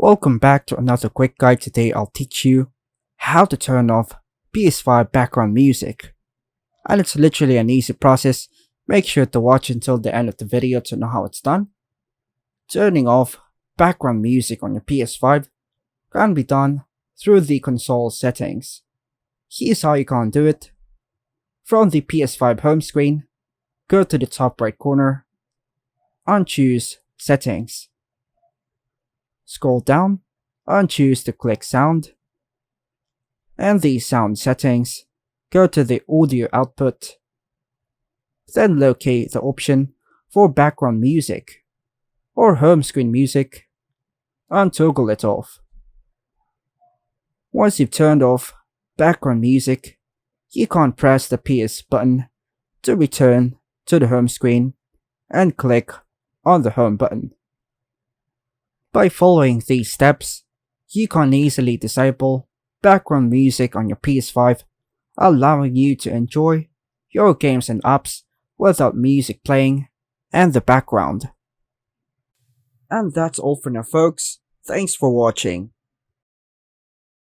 Welcome back to another quick guide. Today I'll teach you how to turn off PS5 background music. And it's literally an easy process. Make sure to watch until the end of the video to know how it's done. Turning off background music on your PS5 can be done through the console settings. Here's how you can do it. From the PS5 home screen, go to the top right corner and choose Settings. Scroll down and choose to click Sound. And the sound settings, go to the audio output. Then locate the option for background music or home screen music and toggle it off. Once you've turned off background music, you can press the PS button to return to the home screen and click on the home button. By following these steps, you can easily disable background music on your PS5, allowing you to enjoy your games and apps without music playing in the background. And that's all for now, folks. Thanks for watching.